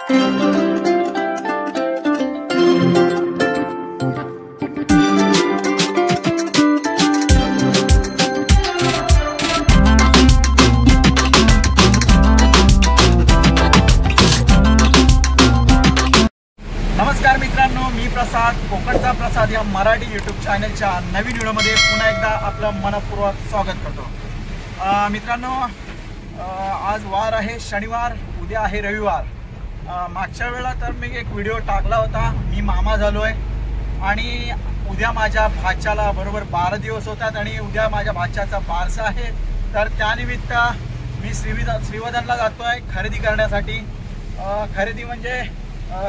नमस्कार मित्रांनो, मी प्रसाद, कोकणचा प्रसाद या मराठी यूट्यूब चॅनलच्या नवीन व्हिडिओमध्ये पुन्हा एकदा आपलं मनपूर्वक स्वागत करतो। मित्रांनो, आज वार आहे शनिवार, उद्या आहे रविवार। मागच्या वेळेला तर मी एक व्हिडिओ टाकला होता, मी मामा झालोय आणि उद्या माझ्या भाच्याला बरोबर 12 दिवस होतात आणि उद्या माझ्या भाच्याचा बारसा आहे। तर त्यानिमित्त मी श्रीवर्धनला जातोय खरेदी करण्यासाठी। खरेदी म्हणजे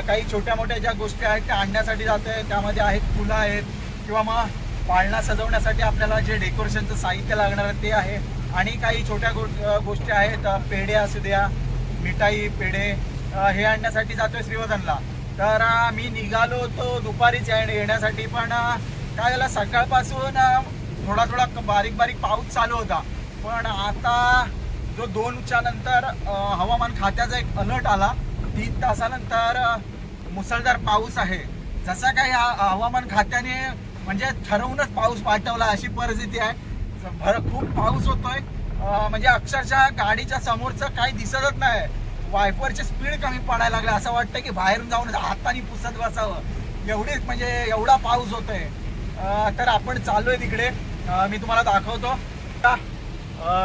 काही छोट्या मोठ्या ज्या गोष्टी आहेत त्या आणण्यासाठी जातोय। त्यामध्ये आहेत फुलं आहेत किंवा मग पाळणा सजवण्यासाठी आपल्याला जे डेकोरेशनचं साहित्य लागणार आहे ते आहे आणि काही छोट्या गोष्टी आहेत, पेढे असू द्या, मिठाई, पेढे हे आणण्यासाठी जातोय श्रीवर्धनला। तर मी निघालो होतो दुपारीच येण्यासाठी, पण काय झालं सकाळपासून थोडा बारीक पाऊस चालू होता। पण आता जो 2च्या नंतर हवामान खात्याचा एक अलर्ट आला, 3 तासानंतर मुसळधार पाऊस आहे। जसा काही हवामान खात्याने म्हणजे ठरवूनच पाऊस पाठवला अशी परिस्थिती आहे। खूप पाऊस होतोय, म्हणजे अक्षरशः गाडीच्या समोरचं काही दिसतच नाही। वायपरची स्पीड कमी पडायला लागली, असं वाटतं की बाहेरून जाऊन हाताने पुसत बसावं, एवढीच म्हणजे एवढा पाऊस होतोय। तर आपण चाललोय तिकडे, मी तुम्हाला दाखवतो।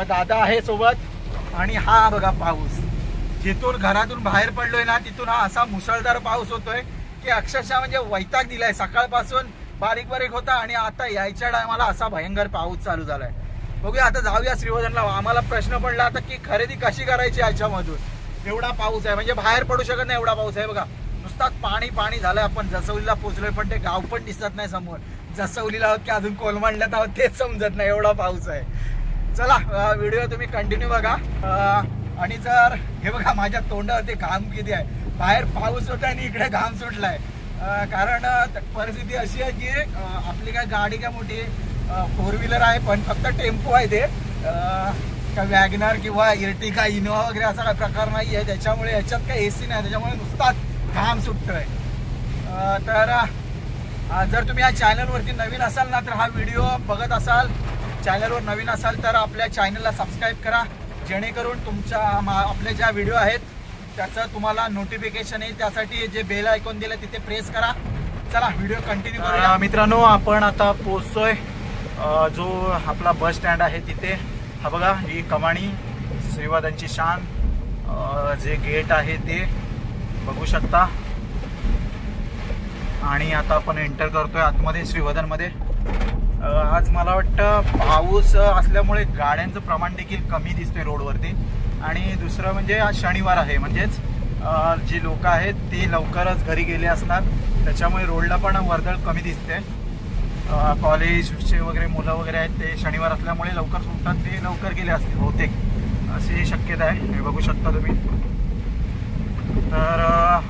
दादा आहे सोबत आणि हा बघा पाऊस, जिथून घरातून बाहेर पडलोय ना तिथून हा असा मुसळधार पाऊस होतोय की अक्षरशः म्हणजे वैताग दिलाय। सकाळपासून बारीक होता आणि आता यायच्या टायमाला असा भयंकर पाऊस चालू झालाय। बघूया, आता जाऊया श्रीवर्धनला। आम्हाला प्रश्न पडला आता की खरेदी कशी करायची याच्यामधून, एवढा पाऊस आहे म्हणजे बाहेर पडू शकत नाही, एवढा पाऊस आहे बघा। नुसताच पाणी झालंय। आपण जसवलीला पोहोचलोय पण ते गाव पण दिसत नाही समोर, जसवलीला आहोत की अजून कोलमांडल्यात आहोत तेच समजत नाही, एवढा पाऊस आहे। चला, व्हिडिओ तुम्ही कंटिन्यू बघा। आणि जर हे बघा माझ्या तोंडावरती घाम किती आहे, बाहेर पाऊस होता आणि इकडे घाम सुटलाय। कारण परिस्थिती अशी आहे की आपली काय गाडी काय मोठी 4 व्हीलर आहे, पण फक्त टेम्पो आहे ते, का वॅगनर किंवा इर्टिगा, इनोवा वगैरे असा काही प्रकार नाही आहे। त्याच्यामुळे याच्यात काही AC नाही, त्याच्यामुळे नुसताच घाम सुटतोय। तर जर तुम्ही या चॅनलवरती नवीन असाल ना, तर हा व्हिडिओ बघत असाल, चॅनलवर नवीन असाल तर आपल्या चॅनलला सबस्क्राईब करा, जेणेकरून तुमच्या आपले ज्या व्हिडिओ आहेत त्याचं तुम्हाला नोटिफिकेशन येईल। त्यासाठी जे बेल आयकॉन दिलं तिथे प्रेस करा। चला व्हिडिओ कंटिन्यू करूया। मित्रांनो, आपण आता पोहोचतोय जो आपला बस स्टँड आहे तिथे। हा बघा, ही कमानी, श्रीवर्धनची शान, जे गेट आहे ते बघू शकता। आणि आता आपण एंटर करतोय आतमध्ये श्रीवर्धनमध्ये। आज मला वाटतं पाऊस असल्यामुळे गाड्यांचं प्रमाण देखील कमी दिसतोय रोडवरती। आणि दुसरं म्हणजे आज शनिवार आहे, म्हणजेच जी लोक आहेत ती लवकरच घरी गेले असणार, त्याच्यामुळे रोडला पण वर्दळ कमी दिसते। कॉलेजचे वगैरे मुलं वगैरे आहेत ते शनिवार असल्यामुळे लवकर सुटतात, ते लवकर गेले असतील बहुतेक, अशी शक्यता आहे। हे बघू शकता तुम्ही। तर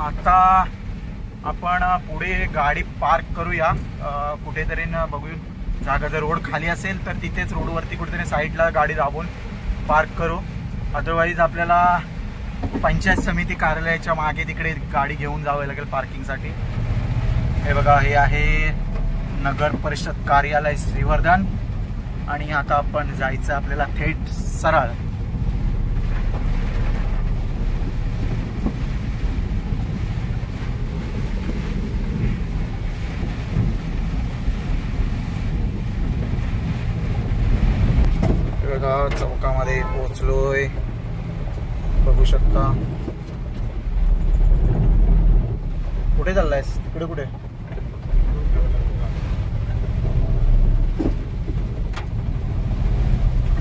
आता आपण पुढे गाडी पार्क करूया कुठेतरी, बघू जागा, जर रोड खाली असेल तर तिथेच रोडवरती कुठेतरी साईडला गाडी दाबून पार्क करू। अदरवाईज आपल्याला पंचायत समिती कार्यालयाच्या मागे तिकडे गाडी घेऊन जावं लागेल पार्किंगसाठी। हे बघा, हे आहे नगर परिषद कार्यालय श्रीवर्धन आणि आता आपण जायचं आपल्याला थेट सरळ। चौकामध्ये पोहोचलोय, बघू शकता। कुठे चाललायस? तिकडे कुठे?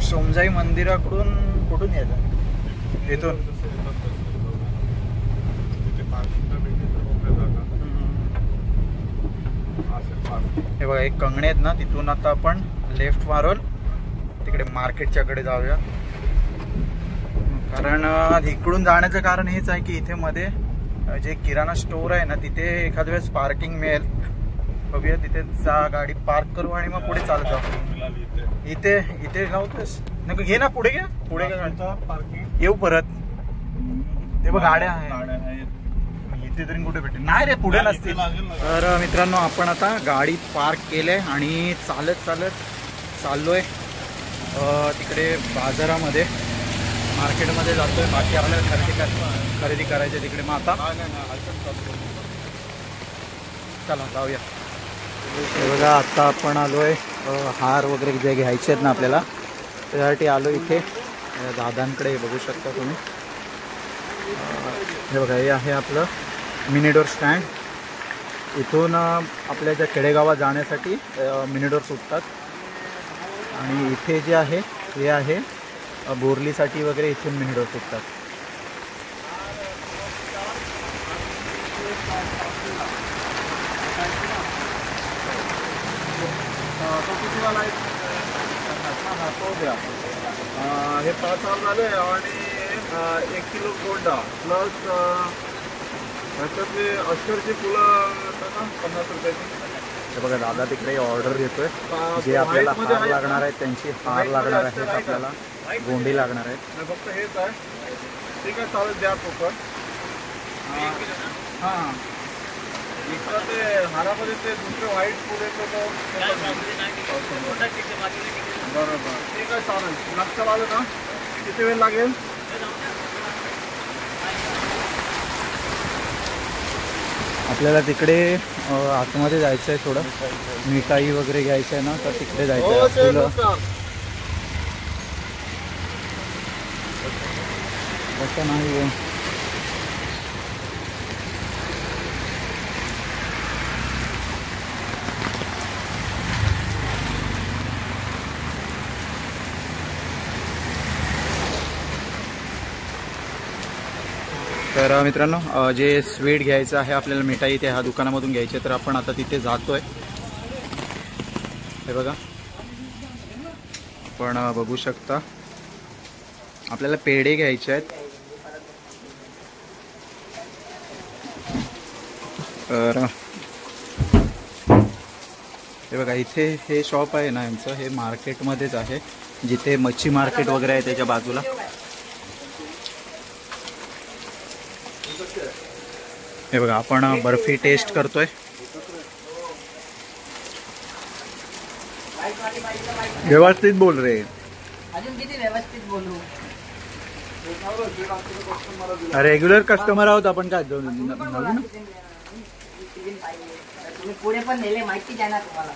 सोमजाई मंदिराकडून कुठून यायचं? इथून हे बघा, एक कंगणे आहेत ना, तिथून आता आपण लेफ्ट मारून तिकडे मार्केटच्या कडे जाऊया। कारण इकडून जाण्याचं कारण हेच आहे की इथे मध्ये जे किराणा स्टोर आहे ना, तिथे एखाद्या वेळेस पार्किंग मिळेल। बघूया, तिथे गाडी पार्क करू आणि मग पुढे चालत जाऊ। इथे लावतोस नको, घे ना पुढे, घे पुढे पार्किंग, येऊ परत। ते बघ गाड्या आहेत, असती तरी कुठे भेटेल नाही रे, पुढे नसतील. तर मित्रांनो आपण आता गाडी पार्क केले आणि चालत चाललोय तिकडे बाजारामध्ये, मार्केटमध्ये जातोय. बाकी आपल्याला खरेदी करायची तिकडे. मग आता चला जाऊया. हे बघा आता आपण आलोय हार वगैरे जे घ्यायचे आहेत ना आपल्याला, त्यासाठी आलो इथे दादांकडे. बघू शकता तुम्ही. हे बघा हे आहे आपलं मिनी डोर स्टँड. इथून आपल्या ज्या खेडेगावात जाण्यासाठी मिनी डोर सुटतात. आणि इथे जे आहे हे आहे बोरलीसाठी वगैरे इथून मिनी डोर सुटतात. हे 5 साल झाले आणि 1 किलो गोंडा प्लस ह्याच्यातले अक्षरची फुलं 50 रुपयाची. हे बघा दादा तिकडे ऑर्डर देतोय. जे आपल्याला हार लागणार आहेत त्यांची हार लागणार आहेत, आपल्याला गोंडी लागणार आहेत. फक्त हेच आहे. ठीक आहे चालेल, द्या पोकळ. हां इकडं ते हारामध्ये ते दुसरे व्हाईट फुल येतं. बरोबर ठीक आहे चालेल. लक्षात आलं ना? किती वेळ लागेल? आपल्याला तिकडे आतमध्ये जायचं आहे. थोडं मिठाई वगैरे घ्यायचं आहे ना, तर तिकडे जायचं आहे. कसं नाही तर मित्रांनो, जे स्वीट घ्यायचं आहे आपल्याला, मिठाई ते ह्या दुकानामधून घ्यायचे. तर आपण आता तिथे जातोय. हे बघा आपण बघू शकता आपल्याला पेढे घ्यायचे आहेत. तर हे बघा इथे हे शॉप आहे ना यांचं, हे मार्केटमध्येच आहे, जिथे मच्छी मार्केट वगैरे आहे त्याच्या बाजूला. हे बघा आपण बर्फी टेस्ट करतोय. व्यवस्थित बोल रे. अजून किती व्यवस्थित बोलू? रेग्युलर कस्टमर आहोत आपण. काय तुम्ही पुढे पण नेले माहिती द्या ना तुम्हाला.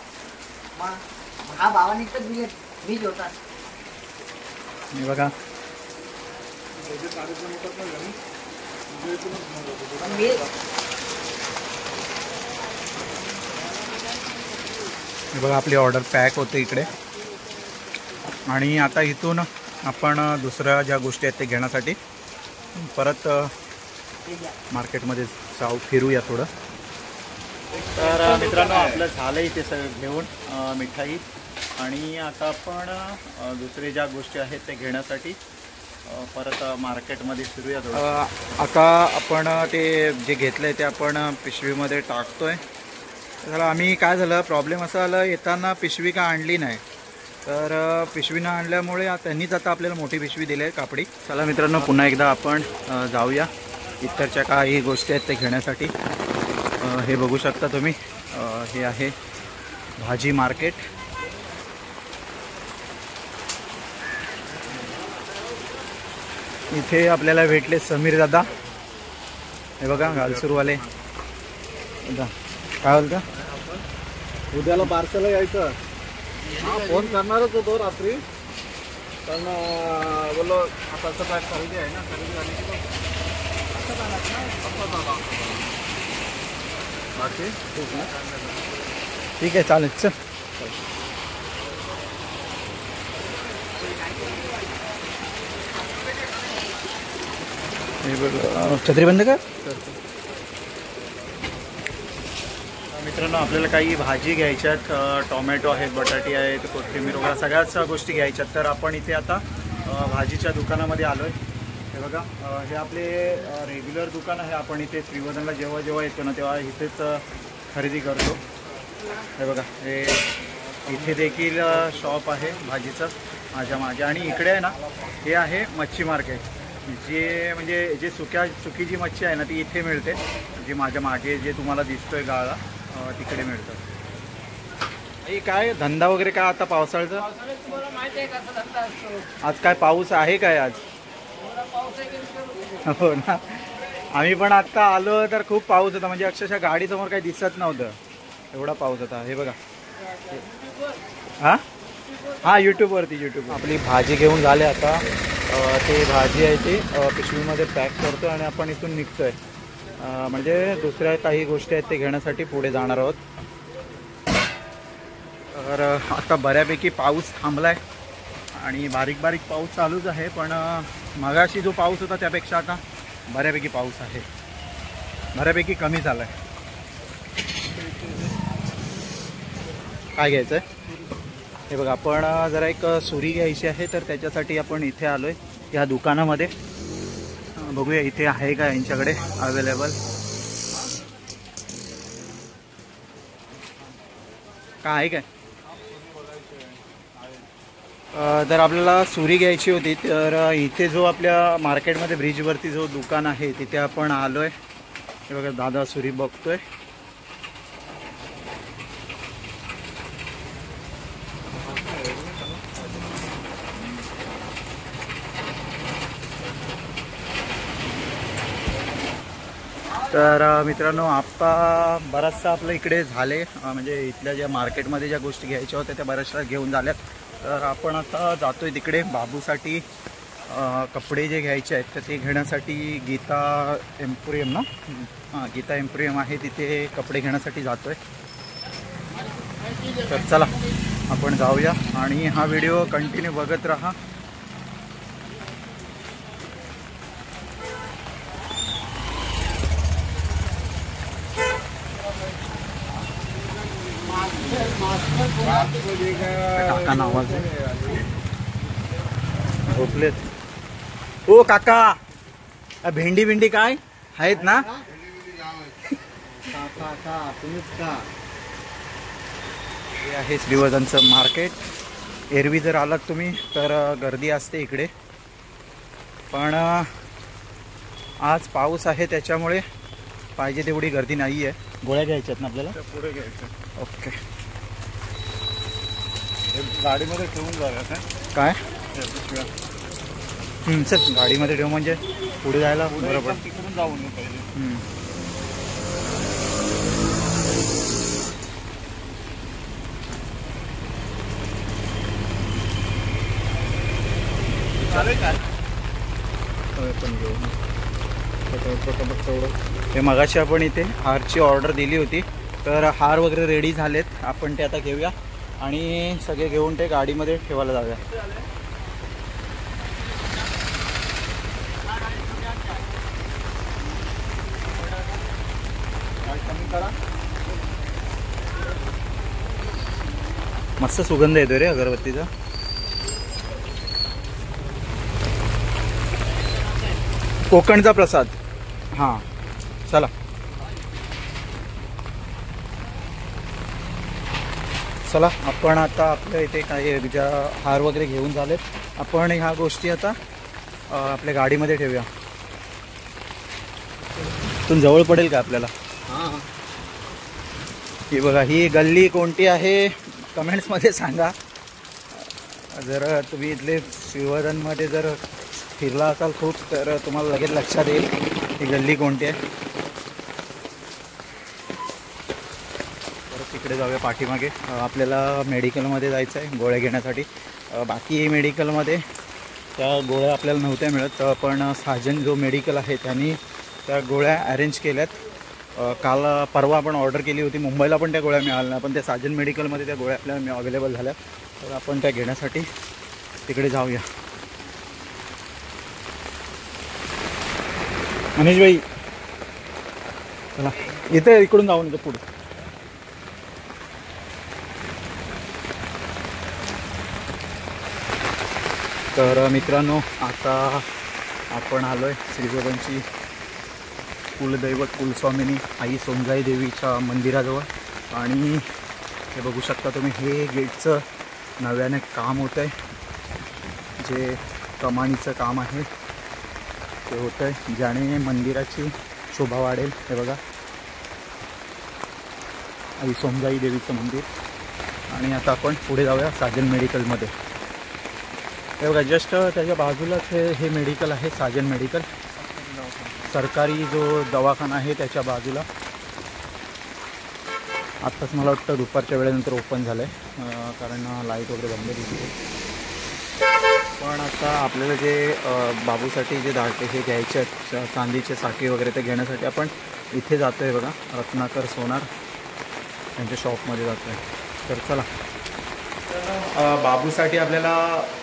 हा भावाने तर दिले, मीच होता. हे बघा हे बघा आपली ऑर्डर पॅक होते इकडे. आणि आता इथून आपण दुसऱ्या ज्या गोष्टी आहेत ते घेण्यासाठी परत मार्केटमध्ये जाऊ, फिरूया थोडं. तर मित्रांनो आपलं झालं इथे सगळं घेऊन मिठाई. आणि आता आपण दुसरे ज्या गोष्टी आहेत ते घेण्यासाठी परत मार्केटमध्ये फिरूया थोडं. आता आपण ते जे घेतलं आहे ते आपण पिशवीमध्ये टाकतोय. त्याला आम्ही काय झालं, प्रॉब्लेम असा आला येताना पिशवी का आणली नाही. तर पिशवी न आणल्यामुळे त्यांनीच आता आपल्याला मोठी पिशवी दिली आहे कापडी. चला मित्रांनो पुन्हा एकदा आपण जाऊया इतरच्या काही गोष्टी आहेत ते घेण्यासाठी. हे बघू शकता तुम्ही, हे आहे भाजी मार्केट. इथे आपल्याला भेटले समीर दादा. हे बघा गालसूरवाले. काय बोलता? उद्याला पार्सलला यायचं. हा फोन करणारच होतो रात्री, पण बोललो आता असं काय खरेदी आहे ना, खरेदी झाली की बाकी ठीक आहे चालेल. चल छत्री बंद कर. मित्रांनो आपल्याला काही भाजी घ्यायच्यात. टोमॅटो आहेत, बटाटे आहेत, कोथिंबीर वगैरे सगळ्याच गोष्टी घ्यायच्यात. तर आपण इथे आता भाजीच्या दुकानामध्ये आलो आहे. हे बघा हे आपले रेग्युलर दुकान आहे. आपण इथे त्रिवदनला जेव्हा जेव्हा येतो ना तेव्हा इथेच खरेदी करतो. हे बघा हे इथे देखील शॉप आहे भाजीचं माझ्या. आणि इकडे आहे ना हे आहे मच्छी मार्केट. जे म्हणजे जे सुकी जी मच्छी आहे ना ती इथे मिळते, जी माझ्या मागे जे तुम्हाला दिसतोय गाळा तिकडे मिळतं. आई काय धंदा वगैरे काय आता पावसाळ्याचा? तुम्हाला माहिती आहे कसा धंदा असतो? आज काय पाऊस आहे काय आज? पाऊस आहे. हो ना, आम्ही पण आता आलो तर खूप पाऊस होता, म्हणजे अक्षरशः गाडीसमोर काही दिसत नव्हतं, एवढा पाऊस होता. हे बघा. हां यूट्यूबवरती आपली भाजी घेऊन झाले आता. ते भाजी आहे ती पिशवीमध्ये पॅक करतो आणि आपण इथून निघतोय. म्हणजे दुसऱ्या काही गोष्टी आहेत ते घेण्यासाठी पुढे जाणार आहोत. तर आता बऱ्यापैकी पाऊस थांबलाय आणि बारीक बारीक पाऊस चालूच आहे, पण मगाशी जो पाऊस होता त्यापेक्षा आता बऱ्यापैकी पाऊस आहे, बऱ्यापैकी कमी झाला आहे. काय घ्यायचं आहे? हे बघा, आपण जरा एक सुरी घ्यायची आहे, तर त्याच्यासाठी आपण इथे आलो आहे ह्या दुकानामध्ये. बघूया इथे आहे का यांच्याकडे अवेलेबल. काय आहे काय? जर आपल्याला सुरी घ्यायची होती तर इथे जो आपल्या मार्केटमध्ये ब्रिजवरती जो दुकान आहे तिथे आपण आलो आहे. हे बघा दादा सुरी बघतोय. तर मित्रांनो, आत्ता बराचसा आपलं इकडे झाले, म्हणजे इथल्या ज्या मार्केटमध्ये ज्या गोष्टी घ्यायच्या होत्या त्या बऱ्याचशा घेऊन झाल्यात. तर आपण आता जातोय तिकडे बाबूसाठी कपडे जे घ्यायचे आहेत तर ते घेण्यासाठी गीता एम्पोरियम ना, हां गीता एम्पोरियम आहे, तिथे कपडे घेण्यासाठी जातोय. तर चला आपण जाऊया आणि हा व्हिडिओ कंटिन्यू बघत राहा. काका आवाज झोपलेत. ओ काका, भेंडी भिंडी काय आहेत ना? तुम्हीच का? हे आहे श्रीवर्धनचं मार्केट. एरवी जर आलात तुम्ही तर गर्दी असते इकडे, पण आज पाऊस आहे त्याच्यामुळे पाहिजे तेवढी गर्दी नाही आहे. गोळ्या घ्यायच्यात ना आपल्याला? पुढे घ्यायचं. ओके. गाडीमध्ये ठेवून जाऊया काय? पिशव्या चल गाडीमध्ये ठेवू, म्हणजे पुढे जायला बरोबर. तिकडून जाऊन येऊ पहिले. चालेल का? पण घेऊ हे मगाशी आपण इथे हारची ऑर्डर दिली होती, तर हार वगैरे रेडी झालेत. आपण ते आता घेऊया आणि सगळे घेऊन ते गाडीमध्ये ठेवायला जाऊया. मस्त सुगंध येतोय रे अगरबत्तीचा. कोकणचा प्रसाद. हां चला. चला आपण आता आपल्या इथे काही ज्या हार वगैरे घेऊन झालेत, आपण ह्या गोष्टी आता आपल्या गाडीमध्ये ठेवूया. इथून जवळ पडेल का आपल्याला? हां. ही बघा, ही गल्ली कोणती आहे कमेंट्समध्ये सांगा. जर तुम्ही इथले श्रीवर्धनमध्ये जर फिरला असाल खूप तर तुम्हाला लगेच लक्षात येईल ही गल्ली कोणती आहे. परत तिकडे जाऊया पाठीमागे. आपल्याला मेडिकलमध्ये जायचं आहे गोळ्या घेण्यासाठी. बाकी मेडिकलमध्ये त्या गोळ्या आपल्याला नव्हत्या मिळत, पण साजन जो मेडिकल आहे त्यांनी त्या गोळ्या अरेंज केल्यात. काल परवा आपण ऑर्डर केली होती, मुंबईला पण त्या गोळ्या मिळाल्या नाही, पण त्या साजन मेडिकलमध्ये त्या गोळ्या आपल्याला अवेलेबल झाल्या. तर आपण त्या घेण्यासाठी तिकडे जाऊया. मनीष भाई चला, इथे इकडून जाऊन येतो पुढे. तर मित्रांनो, आता आपण आलो आहे श्रीवर्धनची कुलदैवत कुलस्वामिनी आई सोनजाई देवीच्या मंदिराजवळ. आणि हे बघू शकता तुम्ही, हे गेटचं नव्याने काम होतं आहे, जे कमानीचं काम आहे. ते होतं आहे, ज्याने मंदिराची शोभा वाढेल. हे बघा, आई सोमजाई देवीचं मंदिर. आणि आता आपण पुढे जाऊया साजन मेडिकलमध्ये. हे बघा, जस्ट त्याच्या बाजूलाच हे मेडिकल आहे, साजन मेडिकल. सरकारी जो दवाखाना आहे त्याच्या बाजूला. आत्ताच मला वाटतं दुपारच्या वेळेनंतर ओपन झालं आहे, कारण लाईट वगैरे बंद दिली. पण आता आपल्याला जे बाबूसाठी जे धागे हे घ्यायचे आहेत, चांदीचे साखळी वगैरे, ते घेण्यासाठी आपण इथे जातो आहे बघा, रत्नाकर सोनार यांच्या शॉपमध्ये जातो आहे. तर चला, बाबूसाठी आपल्याला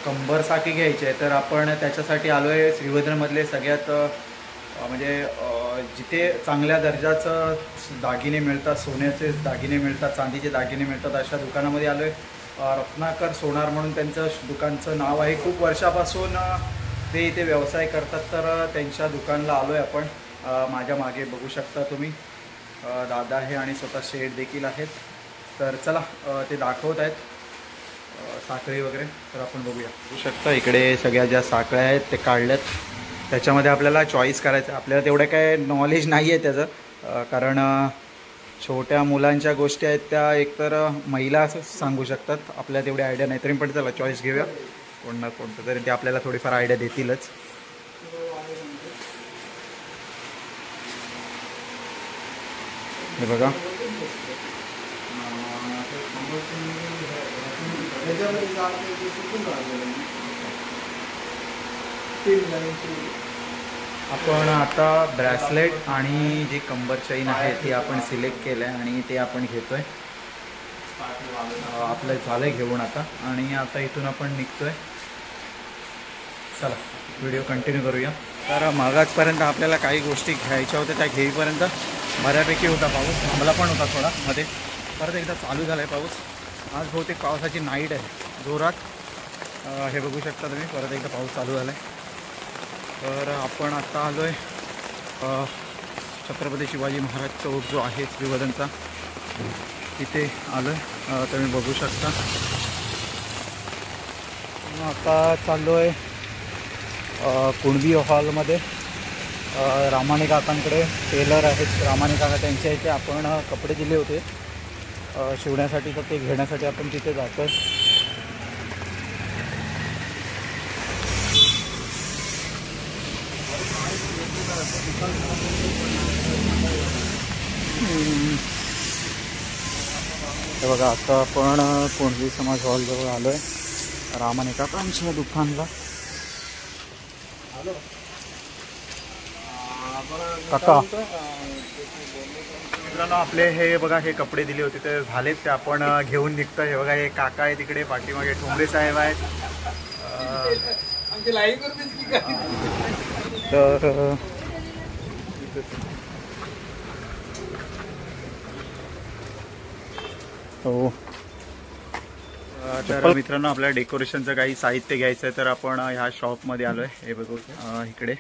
कंबर साखळी घ्यायची आहे. तर आपण त्याच्यासाठी आलो आहे श्रीवर्धनमधले सगळ्यात म्हणजे जिथे चांगल्या दर्जाचं दागिने मिळतात, सोन्याचे दागिने मिळतात, चांदीचे दागिने मिळतात, अशा दुकानामध्ये आलो आहे. रत्नाकर सोनार म्हणून त्यांचं दुकानचं नाव आहे. खूप वर्षापासून ते इथे व्यवसाय करतात. तर त्यांच्या दुकानला आलो आहे आपण. माझ्या मागे बघू शकता तुम्ही, दादा आहे आणि स्वतः शेठ देखील आहेत. तर चला, ते दाखवत आहेत साखळी वगैरे. तर आपण बघूया. बघू शकता इकडे सगळ्या ज्या साखळ्या आहेत ते काढल्यात. त्याच्यामध्ये आपल्याला चॉईस करायचं. आपल्याला तेवढं काय नॉलेज नाही आहे त्याचं, कारण छोट्या मुलांच्या गोष्टी आहेत त्या एकतर महिला असं सांगू शकतात. आपल्याला तेवढी आयडिया नाही, तरी पण चला चॉईस घेऊया. कोण ना कोणतं तरी ते आपल्याला थोडीफार आयडिया देतीलच. हे बघा, आपण आता ब्रेसलेट आणि जी कंबर चेन आहे ती आपण सिलेक्ट केलं आहे आणि ते आपण घेतो आहे. आपलं झालं आहे घेऊन आता, आणि आता इथून आपण निघतो आहे. चला, व्हिडिओ कंटिन्यू करूया. तर मागासपर्यंत आपल्याला काही गोष्टी घ्यायच्या होत्या, त्या घेईपर्यंत बऱ्यापैकी होता पाऊस. थांबला पण होता थोडा मध्ये, परत एकदा चालू झाला आहे पाऊस. आज बहुतेक पावसाची नाईट आहे जोरात. हे बघू शकता तुम्ही, परत एकदा पाऊस चालू झाला आहे. तर आपण आता आलो आहे छत्रपती शिवाजी महाराज चौक जो आहे श्रीवर्धनचा, तिथे आलो आहे. तुम्ही बघू शकता. आता चाललो आहे कुणबी हॉलमध्ये. रामाने काकांकडे टेलर आहेत, रामाने काका, त्यांच्या इथे आपण कपडे दिले होते शिवण्यासाठी, तर ते घेण्यासाठी आपण तिथे जातो आहे. हे बघा, आता आपण कुणबी समाज हॉलजवळ आलो आहे, रामाने काकांच्या दुकानला. काका, मित्रांनो, आपले हे बघा, हे कपडे दिले होते ते झालेत, ते आपण घेऊन निघतो. हे बघा, हे काका आहे तिकडे पाठीमागे, ठोंबरे साहेब आहेत. तर हो, तर मित्रांनो, आपल्याला डेकोरेशनचं काही साहित्य घ्यायचं आहे, तर आपण ह्या शॉपमध्ये आलो आहे. हे बघू, इकडे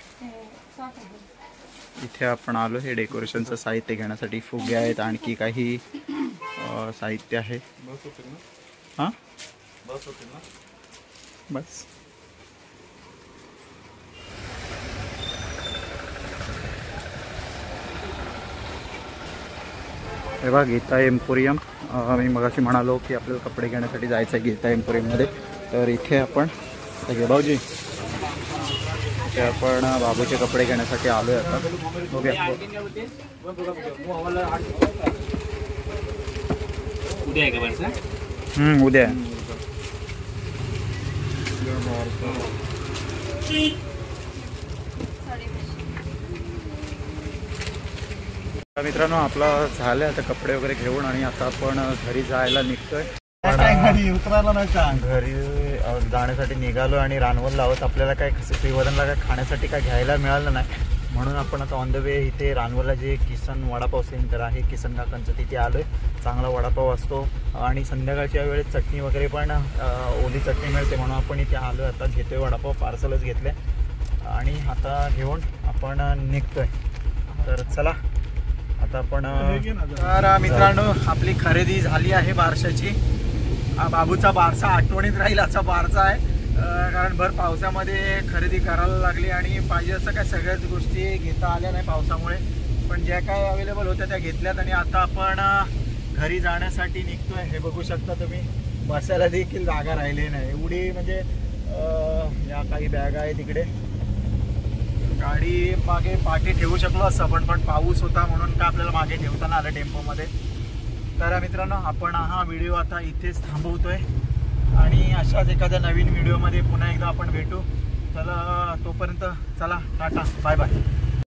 इथे आपण आलो. हे डेकोरेशनचं साहित्य घेण्यासाठी फुगे आहेत, आणखी काही साहित्य आहे. हां, बस. हे बघा, गीता एम्पोरियम. मी मगाशी म्हणालो की आपल्याला कपडे घेण्यासाठी जायचं आहे गीता एम्पोरियममध्ये. तर इथे आपण हे भाऊजी, इथे आपण बाबूचे कपडे घेण्यासाठी आलो आहे आता. बघूया. उद्या आहे का बरं? उद्या. मित्रांनो, आपला झालं आता कपडे वगैरे घेऊन, आणि आता आपण घरी जायला निघतोय. घरी उतरायला नाही, घरी जाण्यासाठी निघालो आणि रानवलला आहोत. आपल्याला काय श्रीवर्धनला काय खाण्यासाठी काय घ्यायला मिळालं नाही, म्हणून आपण आता ऑन द वे इथे रानवलला जे किसन वडापाव सेंटर आहे, किसन काकांचं, तिथे आलोय. चांगला वडापाव असतो आणि संध्याकाळच्या वेळेस चटणी वगैरे पण ओली चटणी मिळते, म्हणून आपण इथे आलोय. आता घेतोय वडापाव, पार्सलच घेतले आणि आता घेऊन आपण निघतोय. तर चला, आता आपण. तर मित्रांनो, आपली खरेदी झाली आहे बारशाची. हा बाबूचा बारसा आठवणीत राहील असा बारसा आहे. कारण भर पावसामध्ये खरेदी करायला लागली आणि पाहिजे असं काय सगळ्याच गोष्टी घेता आल्या नाही पावसामुळे, पण ज्या काय अवेलेबल होत्या त्या घेतल्यात आणि आता आपण घरी जाण्यासाठी निघतोय. हे बघू शकता तुम्ही, बसायला देखील जागा राहिली नाही एवढी, म्हणजे या काही बॅग आहे तिकडे. गाडी मागे पाठी ठेवू शकलो असं पण पाऊस होता म्हणून का आपल्याला मागे ठेवताना आलं टेम्पोमध्ये. तर मित्रांनो, आपण हा व्हिडिओ आता इथेच थांबवतोय आणि अशाच एखाद्या नवीन व्हिडिओमध्ये पुन्हा एकदा आपण भेटू. चला तोपर्यंत चला टाटा बाय बाय.